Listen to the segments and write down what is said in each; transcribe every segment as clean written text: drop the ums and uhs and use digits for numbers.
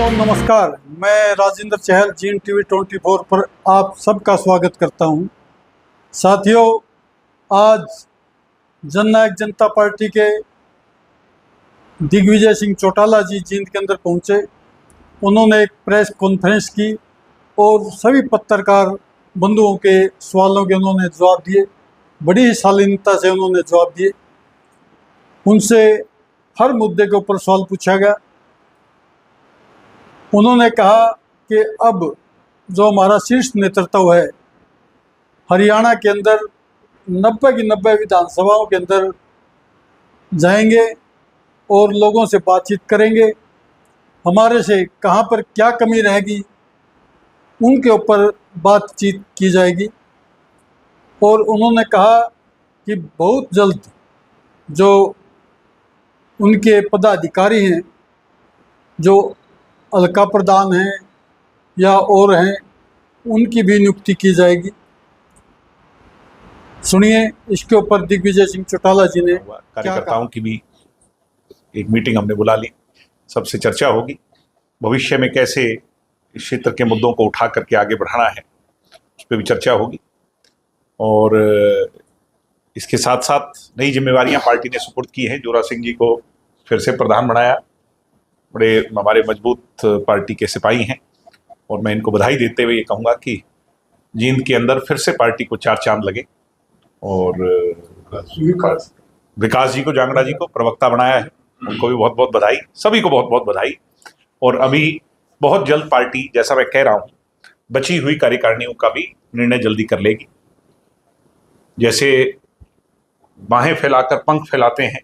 दोस्तों नमस्कार, मैं राजेंद्र चहल जीन टीवी 24 पर आप सबका स्वागत करता हूं। साथियों, आज जननायक जनता पार्टी के दिग्विजय सिंह चौटाला जी जींद के अंदर पहुंचे। उन्होंने एक प्रेस कॉन्फ्रेंस की और सभी पत्रकार बंधुओं के सवालों के उन्होंने जवाब दिए। बड़ी ही शालीनता से उन्होंने जवाब दिए। उनसे हर मुद्दे के ऊपर सवाल पूछा गया। उन्होंने कहा कि अब जो हमारा शीर्ष नेतृत्व है, हरियाणा के अंदर 90 की 90 विधानसभाओं के अंदर जाएंगे और लोगों से बातचीत करेंगे। हमारे से कहाँ पर क्या कमी रहेगी उनके ऊपर बातचीत की जाएगी। और उन्होंने कहा कि बहुत जल्द जो उनके पदाधिकारी हैं, जो अलका प्रधान हैं या और हैं, उनकी भी नियुक्ति की जाएगी। सुनिए इसके ऊपर दिग्विजय सिंह चौटाला जी ने कार्यकर्ताओं की भी एक मीटिंग हमने बुला ली। सबसे चर्चा होगी भविष्य में कैसे इस क्षेत्र के मुद्दों को उठा करके आगे बढ़ाना है, उस पर भी चर्चा होगी। और इसके साथ साथ नई जिम्मेवारियां पार्टी ने सुपुर्द की हैं। जोरा सिंह जी को फिर से प्रधान बनाया। बड़े हमारे मजबूत पार्टी के सिपाही हैं और मैं इनको बधाई देते हुए ये कहूँगा कि जींद के अंदर फिर से पार्टी को चार चांद लगे। और विकास जी को, जांगड़ा जी को प्रवक्ता बनाया है, उनको भी बहुत बहुत बधाई। सभी को बहुत बहुत बधाई। और अभी बहुत जल्द पार्टी, जैसा मैं कह रहा हूँ, बची हुई कार्यकारिणियों का भी निर्णय जल्दी कर लेगी। जैसे बाहें फैलाकर पंख फैलाते हैं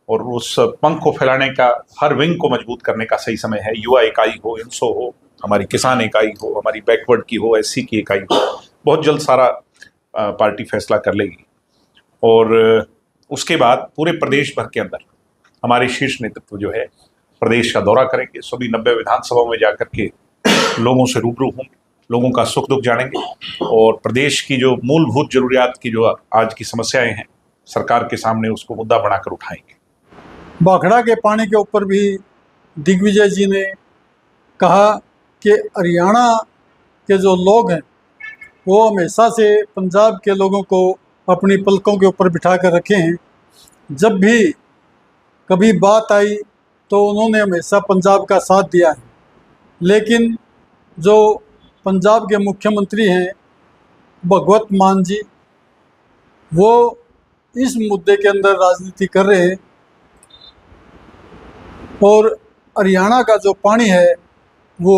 और उस पंख को फैलाने का, हर विंग को मजबूत करने का सही समय है। युवा इकाई हो, इंसो हो, हमारी किसान इकाई हो, हमारी बैकवर्ड की हो, एससी की इकाई हो, बहुत जल्द सारा पार्टी फैसला कर लेगी। और उसके बाद पूरे प्रदेश भर के अंदर हमारे शीर्ष नेतृत्व जो है प्रदेश का दौरा करेंगे। सभी 90 विधानसभाओं में जाकर के लोगों से रूबरू होंगे, लोगों का सुख दुख जानेंगे और प्रदेश की जो मूलभूत जरूरियात की जो आज की समस्याएं हैं सरकार के सामने, उसको मुद्दा बनाकर उठाएंगे। भाखड़ा के पानी के ऊपर भी दिग्विजय जी ने कहा कि हरियाणा के जो लोग हैं वो हमेशा से पंजाब के लोगों को अपनी पलकों के ऊपर बिठा कर रखे हैं। जब भी कभी बात आई तो उन्होंने हमेशा पंजाब का साथ दिया है। लेकिन जो पंजाब के मुख्यमंत्री हैं भगवंत मान जी, वो इस मुद्दे के अंदर राजनीति कर रहे हैं और हरियाणा का जो पानी है वो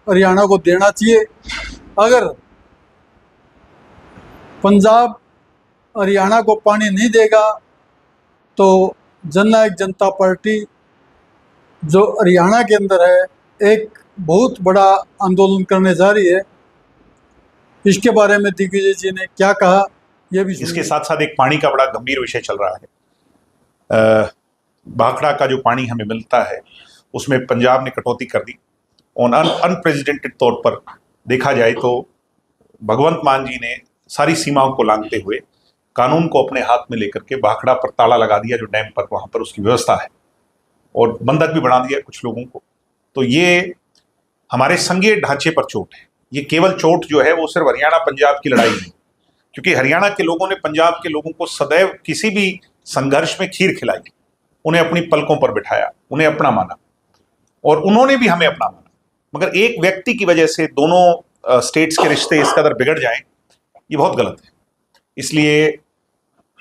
हरियाणा को देना चाहिए। अगर पंजाब हरियाणा को पानी नहीं देगा तो जननायक जनता पार्टी जो हरियाणा के अंदर है एक बहुत बड़ा आंदोलन करने जा रही है। इसके बारे में दिग्विजय जी ने क्या कहा ये भी। इसके साथ साथ एक पानी का बड़ा गंभीर विषय चल रहा है। भाखड़ा का जो पानी हमें मिलता है उसमें पंजाब ने कटौती कर दी। और अनप्रेसिडेंटेड तौर पर देखा जाए तो भगवंत मान जी ने सारी सीमाओं को लांघते हुए कानून को अपने हाथ में लेकर के भाखड़ा पर ताला लगा दिया, जो डैम पर वहां पर उसकी व्यवस्था है, और बंधक भी बना दिया कुछ लोगों को। तो ये हमारे संघीय ढांचे पर चोट है। ये केवल चोट जो है वो सिर्फ हरियाणा पंजाब की लड़ाई नहीं, क्योंकि हरियाणा के लोगों ने पंजाब के लोगों को सदैव किसी भी संघर्ष में खीर खिलाई, उन्हें अपनी पलकों पर बिठाया, उन्हें अपना माना और उन्होंने भी हमें अपना माना। मगर एक व्यक्ति की वजह से दोनों स्टेट्स के रिश्ते इस कदर बिगड़ जाएं, ये बहुत गलत है। इसलिए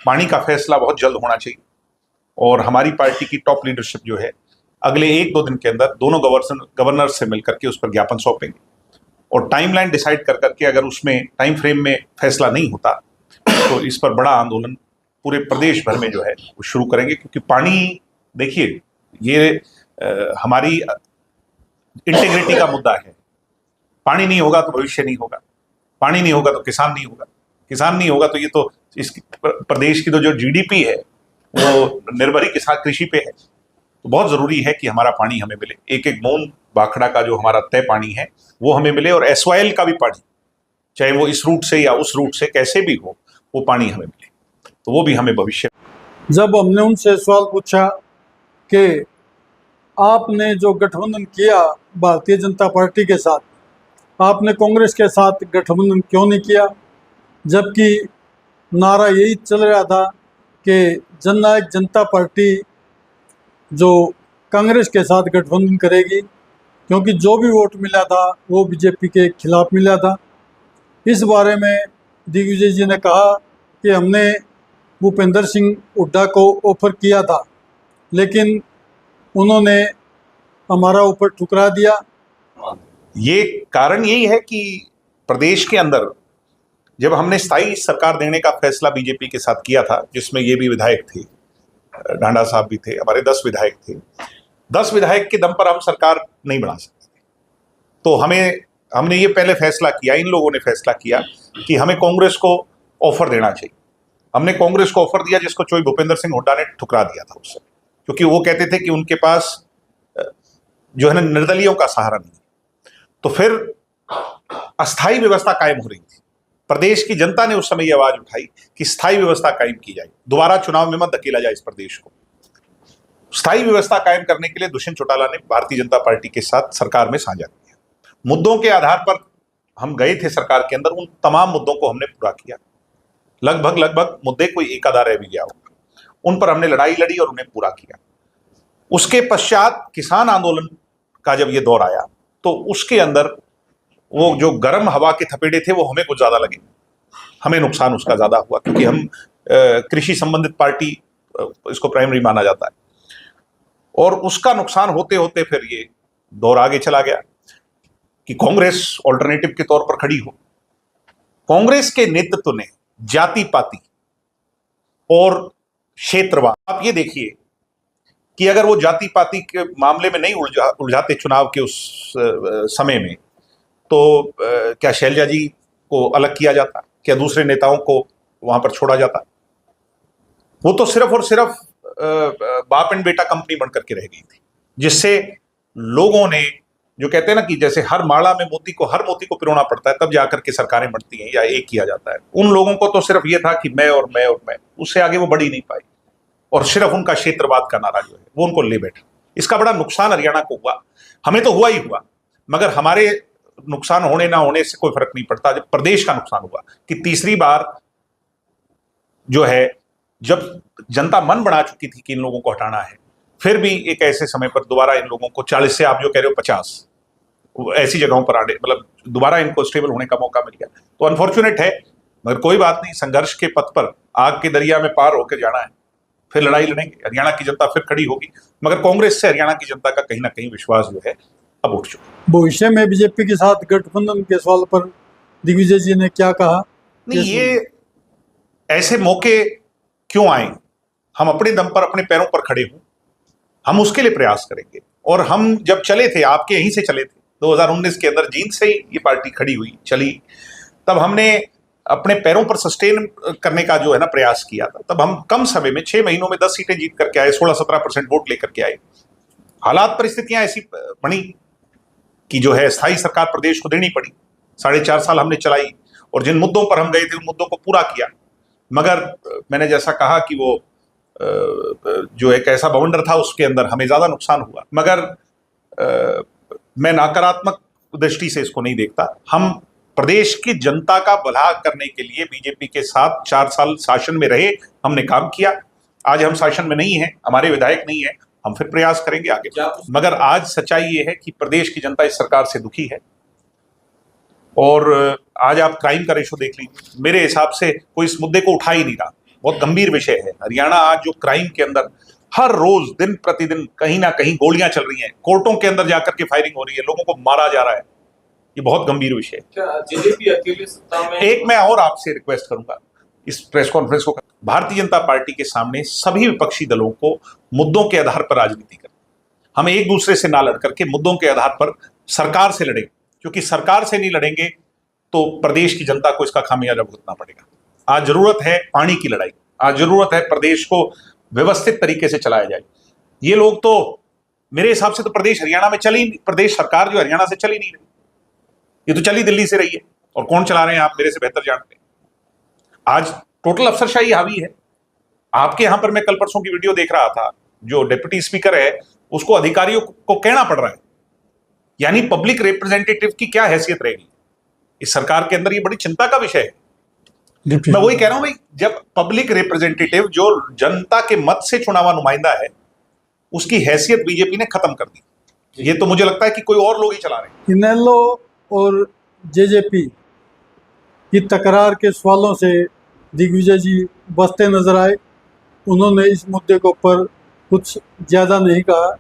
पानी का फैसला बहुत जल्द होना चाहिए और हमारी पार्टी की टॉप लीडरशिप जो है अगले 1-2 दिन के अंदर दोनों गवर्नर से मिलकर के उस पर ज्ञापन सौंपेंगे और टाइमलाइन डिसाइड कर करके अगर उसमें टाइम फ्रेम में फैसला नहीं होता तो इस पर बड़ा आंदोलन पूरे प्रदेश भर में जो है वो शुरू करेंगे। क्योंकि पानी, देखिए, ये हमारी इंटीग्रिटी का मुद्दा है। पानी नहीं होगा तो भविष्य नहीं होगा, पानी नहीं होगा तो किसान नहीं होगा, किसान नहीं होगा तो ये तो इस प्रदेश की तो जो जीडीपी है वो निर्भर ही किसान कृषि पे है। तो बहुत जरूरी है कि हमारा पानी हमें मिले। एक एक बूंद भाखड़ा का जो हमारा तय पानी है वो हमें मिले और एसवाइएल का भी पानी, चाहे वो इस रूट से या उस रूट से कैसे भी हो, वो पानी हमें मिले, तो वो भी हमें भविष्य। जब हमने उनसे सवाल पूछा कि आपने जो गठबंधन किया भारतीय जनता पार्टी के साथ, आपने कांग्रेस के साथ गठबंधन क्यों नहीं किया, जबकि नारा यही चल रहा था कि जननायक जनता पार्टी जो कांग्रेस के साथ गठबंधन करेगी, क्योंकि जो भी वोट मिला था वो बीजेपी के खिलाफ मिला था। इस बारे में दिग्विजय जी ने कहा कि हमने भूपेंद्र सिंह हुड्डा को ऑफर किया था, लेकिन उन्होंने हमारा ऊपर ठुकरा दिया। ये कारण यही है कि प्रदेश के अंदर जब हमने स्थायी सरकार देने का फैसला बीजेपी के साथ किया था, जिसमें ये भी विधायक थे, ढांडा साहब भी थे, हमारे 10 विधायक थे, 10 विधायक के दम पर हम सरकार नहीं बना सकते थे। तो हमने ये पहले फैसला किया, इन लोगों ने फैसला किया कि हमें कांग्रेस को ऑफर देना चाहिए। हमने कांग्रेस को ऑफर दिया, जिसको चोई भूपेंद्र सिंह हुड्डा ने ठुकरा दिया था उससे, क्योंकि वो कहते थे कि उनके पास जो है ना निर्दलीयों का सहारा नहीं। तो फिर अस्थायी व्यवस्था कायम हो रही थी। प्रदेश की जनता ने उस समय ये आवाज उठाई कि स्थायी व्यवस्था कायम की जाए, दोबारा चुनाव में मत धकेला जाए इस प्रदेश को। स्थायी व्यवस्था कायम करने के लिए दुष्यंत चौटाला ने भारतीय जनता पार्टी के साथ सरकार में साझा किया। मुद्दों के आधार पर हम गए थे सरकार के अंदर, उन तमाम मुद्दों को हमने पूरा किया। लगभग मुद्दे कोई एक आधा रह भी गया होगा, उन पर हमने लड़ाई लड़ी और उन्हें पूरा किया। उसके पश्चात किसान आंदोलन का जब ये दौर आया, तो उसके अंदर वो जो गर्म हवा के थपेड़े थे वो हमें कुछ ज्यादा लगे, हमें नुकसान उसका ज्यादा हुआ, क्योंकि हम कृषि संबंधित पार्टी, इसको प्राइमरी माना जाता है, और उसका नुकसान होते होते फिर ये दौर आगे चला गया कि कांग्रेस ऑल्टरनेटिव के तौर पर खड़ी हो। कांग्रेस के नेतृत्व ने जाति पाति और क्षेत्रवाद, आप ये देखिए कि अगर वो जाति पाति के मामले में नहीं उलझाते चुनाव के उस समय में, तो क्या शैलजा जी को अलग किया जाता, क्या दूसरे नेताओं को वहां पर छोड़ा जाता? वो तो सिर्फ और सिर्फ बाप एंड बेटा कंपनी बनकर के रह गई थी, जिससे लोगों ने, जो कहते हैं ना कि जैसे हर माला में हर मोती को पिरोना पड़ता है तब जाकर के सरकारें बनती हैं या एक किया जाता है, उन लोगों को तो सिर्फ ये था कि मैं और मैं और मैं, उससे आगे वो बढ़ ही नहीं पाई, और सिर्फ उनका क्षेत्रवाद का नारा जो है वो उनको ले बैठा। इसका बड़ा नुकसान हरियाणा को हुआ, हमें तो हुआ ही हुआ, मगर हमारे नुकसान होने ना होने से कोई फर्क नहीं पड़ता। जब प्रदेश का नुकसान हुआ कि तीसरी बार जो है, जब जनता मन बना चुकी थी कि इन लोगों को हटाना है, फिर भी एक ऐसे समय पर दोबारा इन लोगों को 40 से आप जो कह रहे हो 50 ऐसी जगहों पर आने, मतलब दोबारा इनको स्टेबल होने का मौका मिल गया। तो अनफॉर्चुनेट है, मगर कोई बात नहीं, संघर्ष के पथ पर आग के दरिया में पार होकर जाना है, फिर लड़ाई लड़ेंगे, हरियाणा की जनता फिर खड़ी होगी। मगर कांग्रेस से हरियाणा की जनता का कहीं ना कहीं विश्वास जो है अब उठ चुका। भविष्य में बीजेपी के साथ गठबंधन के सवाल पर दिग्विजय जी ने क्या कहा? नहीं, ये ऐसे मौके क्यों आए? हम अपने दम पर, अपने पैरों पर खड़े हों, हम उसके लिए प्रयास करेंगे। और हम जब चले थे, आपके यहीं से चले थे 2019 के अंदर, जींद से ही ये पार्टी खड़ी हुई चली, तब हमने अपने पैरों पर सस्टेन करने का जो है ना प्रयास किया था। तब हम कम समय में 6 महीनों में 10 सीटें जीत करके आए, 16-17% वोट लेकर के आए। हालात परिस्थितियां ऐसी बनी कि जो है स्थायी सरकार प्रदेश को देनी पड़ी। 4.5 साल हमने चलाई और जिन मुद्दों पर हम गए थे उन मुद्दों को पूरा किया। मगर मैंने जैसा कहा कि वो जो एक ऐसा बवंडर था, उसके अंदर हमें ज्यादा नुकसान हुआ। मगर मैं नकारात्मक दृष्टि से इसको नहीं देखता। हम प्रदेश की जनता का भला करने के लिए बीजेपी के साथ 4 साल शासन में रहे, हमने काम किया। आज हम शासन में नहीं है, हमारे विधायक नहीं है, हम फिर प्रयास करेंगे आगे। मगर आज सच्चाई ये है कि प्रदेश की जनता इस सरकार से दुखी है। और आज आप क्राइम का रेशो देख लीजिए, मेरे हिसाब से कोई इस मुद्दे को उठा ही नहीं रहा। बहुत गंभीर विषय है। हरियाणा आज जो क्राइम के अंदर हर रोज दिन प्रतिदिन कहीं ना कहीं गोलियां चल रही हैं, कोर्टों के अंदर जाकर के फायरिंग हो रही है, लोगों को मारा जा रहा है, ये बहुत गंभीर विषय है। क्या जेजेपी अकेले सत्ता में? एक मैं और आपसे रिक्वेस्ट करूंगा, इस प्रेस कॉन्फ्रेंस को, भारतीय जनता पार्टी के सामने सभी विपक्षी दलों को मुद्दों के आधार पर राजनीति करनी। हम एक दूसरे से ना लड़ करके मुद्दों के आधार पर सरकार से लड़ें, क्योंकि सरकार से नहीं लड़ेंगे तो प्रदेश की जनता को इसका खामियाजा भुगतना पड़ेगा। आज जरूरत है पानी की लड़ाई, आज जरूरत है प्रदेश को व्यवस्थित तरीके से चलाया जाए। ये लोग तो मेरे हिसाब से तो प्रदेश हरियाणा में प्रदेश सरकार जो हरियाणा से चली नहीं रही, ये तो चली दिल्ली से रही है। और कौन चला रहे हैं आप मेरे से बेहतर जानते हैं। आज टोटल अफसरशाही हावी है। आपके यहां पर मैं कल परसों की वीडियो देख रहा था, जो डिप्टी स्पीकर है उसको अधिकारियों को कहना पड़ रहा है। यानी पब्लिक रिप्रेजेंटेटिव की क्या हैसियत रहेगी इस सरकार के अंदर? ये बड़ी चिंता का विषय है। मैं वही कह रहा हूं भाई, जब पब्लिक रिप्रेजेंटेटिव जो जनता के मत से चुनावा नुमाइंदा है, उसकी हैसियत बीजेपी ने खत्म कर दी। ये तो मुझे लगता है कि कोई और लोग ही चला रहे हैं। इनेलो और जेजेपी की तकरार के सवालों से दिग्विजय जी बचते नजर आए। उन्होंने इस मुद्दे के ऊपर कुछ ज्यादा नहीं कहा।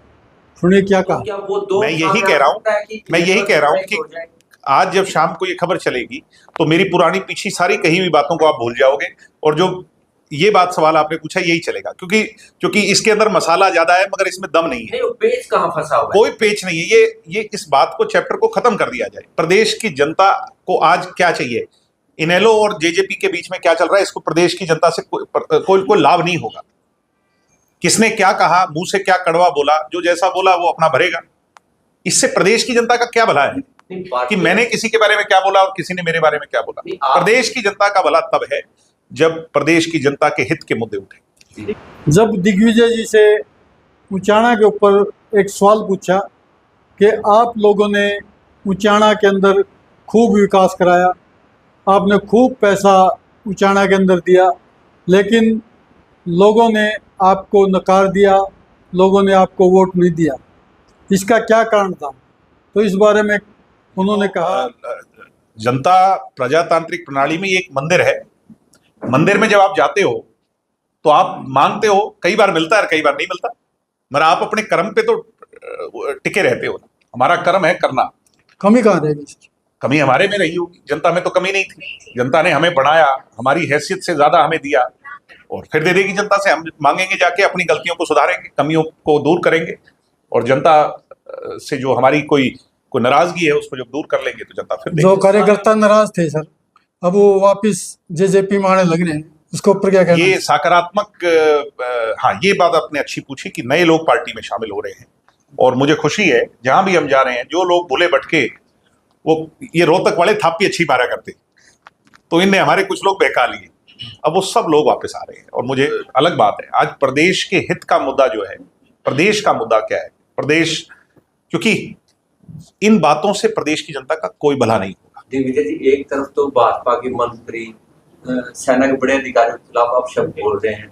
सुनिए क्या कहा। क्या वो दो मैं यही कह रहा हूं कि आज जब शाम को ये खबर चलेगी तो मेरी पुरानी पीछी सारी कही हुई बातों को आप भूल जाओगे, और जो ये बात सवाल आपने पूछा यही चलेगा, क्योंकि इसके अंदर मसाला ज्यादा है मगर इसमें दम नहीं है। नहीं, पेच कहाँ फंसा हुआ है? कोई पेच नहीं है। ये इस बात को, चैप्टर को खत्म कर दिया जाए। प्रदेश की जनता को आज क्या चाहिए? इनेलो और जेजेपी के बीच में क्या चल रहा है, इसको प्रदेश की जनता से कोई लाभ नहीं होगा। किसने क्या कहा, मुंह से क्या कड़वा बोला, जो जैसा बोला वो अपना भरेगा। इससे प्रदेश की जनता का क्या भला है कि मैंने किसी के बारे में क्या बोला और किसी ने मेरे बारे में क्या बोला? प्रदेश की जनता का भला तब है जब प्रदेश की जनता के हित के मुद्दे उठे। जब दिग्विजय जी से उचाना के ऊपर एक सवाल पूछा कि आप लोगों ने उचाना के अंदर खूब विकास कराया, आपने खूब पैसा उचाना के अंदर दिया, लेकिन लोगों ने आपको नकार दिया, लोगों ने आपको वोट नहीं दिया, इसका क्या कारण था? तो इस बारे में उन्होंने कहा, जनता प्रजातांत्रिक प्रणाली में ये एक मंदिर है। मंदिर में जब आप जाते हो तो आप मांगते हो, कई बार मिलता है और कई बार नहीं मिलता, मगर आप अपने कर्म पे तो टिके रहते हो। हमारा कर्म है करना। कमी कहाँ रहेगी? कमी हमारे में रही होगी, जनता में तो कमी नहीं थी। जनता ने हमें बढ़ाया, हमारी हैसियत से ज्यादा हमें दिया, और फिर दे देगी जनता से। हम मांगेंगे जाके, अपनी गलतियों को सुधारेंगे, कमियों को दूर करेंगे, और जनता से जो हमारी कोई नाराजगी है उसको जब दूर कर लेंगे तो जनता फिर जो कार्यकर्ता नाराज थे सर, अब वो वापस जेजेपी में आने लग रहे हैं, उसके ऊपर क्या कहना? ये सकारात्मक, हाँ, ये बात आपने अच्छी पूछी कि नए लोग पार्टी में शामिल हो रहे हैं, और मुझे खुशी है जहां भी हम जा रहे हैं, जो लोग भूले भटके, वो ये रोहतक वाले थापी अच्छी मारा करते, तो इनने हमारे कुछ लोग बहका लिए, अब वो सब लोग वापस आ रहे हैं। और मुझे अलग बात है, आज प्रदेश के हित का मुद्दा जो है, प्रदेश का मुद्दा क्या है, प्रदेश, क्योंकि इन बातों से प्रदेश की जनता का कोई भला नहीं होगा। दिग्विजय जी, एक तरफ तो भाजपा के मंत्री सेना के बड़े अधिकारियों के खिलाफ आप शब्द बोल रहे हैं,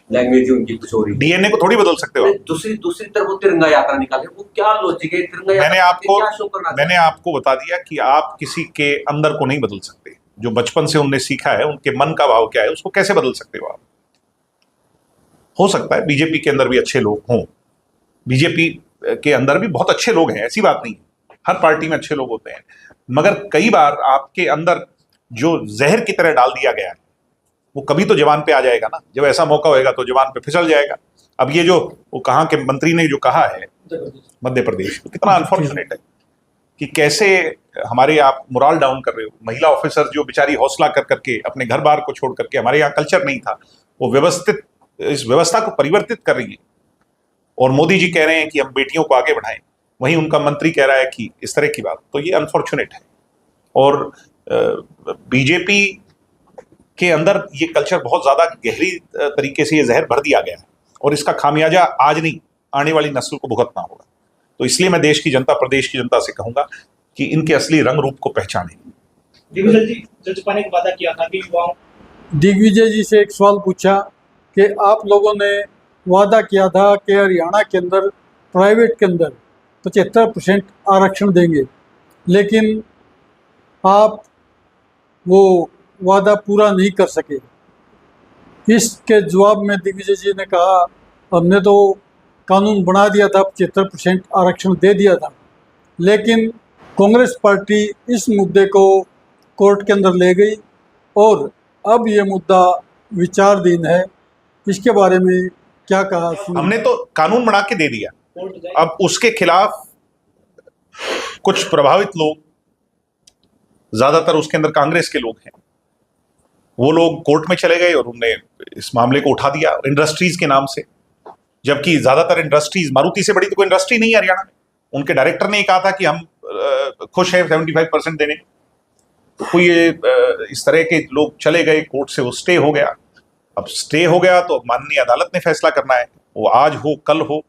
लैंग्वेज उनकी कुछ हो रही है, डीएनए को थोड़ी बदल सकते हो। दूसरी तरफ वो तिरंगा यात्रा निकाले, वो क्या लॉजिक है? तिरंगा यात्रा मैंने आपको बता दिया कि आप किसी के अंदर को नहीं बदल सकते। जो बचपन से उनने सीखा है, उनके मन का भाव क्या है, उसको कैसे बदल सकते हो आप? हो सकता है बीजेपी के अंदर भी अच्छे लोग हों, बीजेपी के अंदर भी बहुत अच्छे लोग हैं, ऐसी बात नहीं है, हर पार्टी में अच्छे लोग होते हैं, मगर कई बार आपके अंदर जो जहर की तरह डाल दिया गया है वो कभी तो जवान पे आ जाएगा ना। जब ऐसा मौका होएगा तो जवान पे फिसल जाएगा। अब ये जो वो कहाँ के मंत्री ने जो कहा है मध्य प्रदेश, तो कितना अनफॉर्चुनेट है कि कैसे हमारे आप मोरल डाउन कर रहे हो। महिला ऑफिसर जो बेचारी हौसला कर करके अपने घर बार को छोड़ करके, हमारे यहाँ कल्चर नहीं था, वो व्यवस्थित इस व्यवस्था को परिवर्तित कर रही है, और मोदी जी कह रहे हैं कि हम बेटियों को आगे बढ़ाएं, वहीं उनका मंत्री कह रहा है कि इस तरह की बात, तो ये अनफॉर्चुनेट है। और बीजेपी के अंदर ये कल्चर बहुत ज्यादा गहरी तरीके से ये जहर भर दिया गया है, और इसका खामियाजा आज नहीं, आने वाली नस्ल को भुगतना होगा। तो इसलिए मैं देश की जनता, प्रदेश की जनता से कहूंगा कि इनके असली रंग रूप को पहचानें। दिग्विजय जी, जजपा ने वादा किया था कि दिग्विजय जी से एक सवाल पूछा कि आप लोगों ने वादा किया था कि हरियाणा के अंदर प्राइवेट के अंदर 75% आरक्षण देंगे, लेकिन आप वो वादा पूरा नहीं कर सके। इसके जवाब में दिग्विजय जी ने कहा, हमने तो कानून बना दिया था, 75% आरक्षण दे दिया था, लेकिन कांग्रेस पार्टी इस मुद्दे को कोर्ट के अंदर ले गई और अब ये मुद्दा विचाराधीन है। इसके बारे में क्या कहा? हमने तो कानून बना के दे दिया, अब उसके खिलाफ कुछ प्रभावित लोग, ज्यादातर उसके अंदर कांग्रेस के लोग हैं, वो लोग कोर्ट में चले गए और उन्होंने इस मामले को उठा दिया इंडस्ट्रीज के नाम से, जबकि ज्यादातर इंडस्ट्रीज, मारुति से बड़ी तो कोई इंडस्ट्री नहीं है हरियाणा में। उनके डायरेक्टर ने ही कहा था कि हम खुश हैं 75% देने, तो कोई इस तरह के लोग चले गए, कोर्ट से वो स्टे हो गया। अब स्टे हो गया तो माननीय अदालत ने फैसला करना है, वो आज हो कल हो,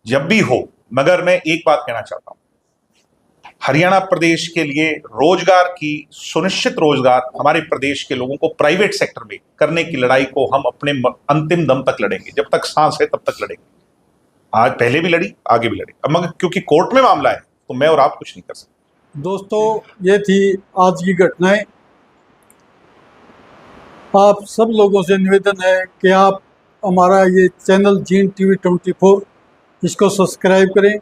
जब भी हो, मगर मैं एक बात कहना चाहता हूं, हरियाणा प्रदेश के लिए रोजगार की, सुनिश्चित रोजगार हमारे प्रदेश के लोगों को प्राइवेट सेक्टर में करने की लड़ाई को हम अपने अंतिम दम तक लड़ेंगे, जब तक सांस है तब तक लड़ेंगे। आज पहले भी लड़ी, आगे भी लड़ेंगे। अब मगर क्योंकि कोर्ट में मामला है तो मैं और आप कुछ नहीं कर सकते। दोस्तों, ये थी आज की घटनाएं। आप सब लोगों से निवेदन है कि आप हमारा ये चैनल जीन टीवी 24 इसको सब्सक्राइब करें,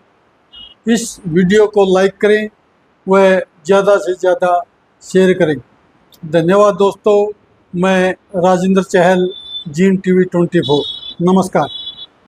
इस वीडियो को लाइक करें, वह ज़्यादा से ज़्यादा शेयर करें। धन्यवाद दोस्तों। मैं राजेंद्र चहल, जीन टीवी 24। नमस्कार।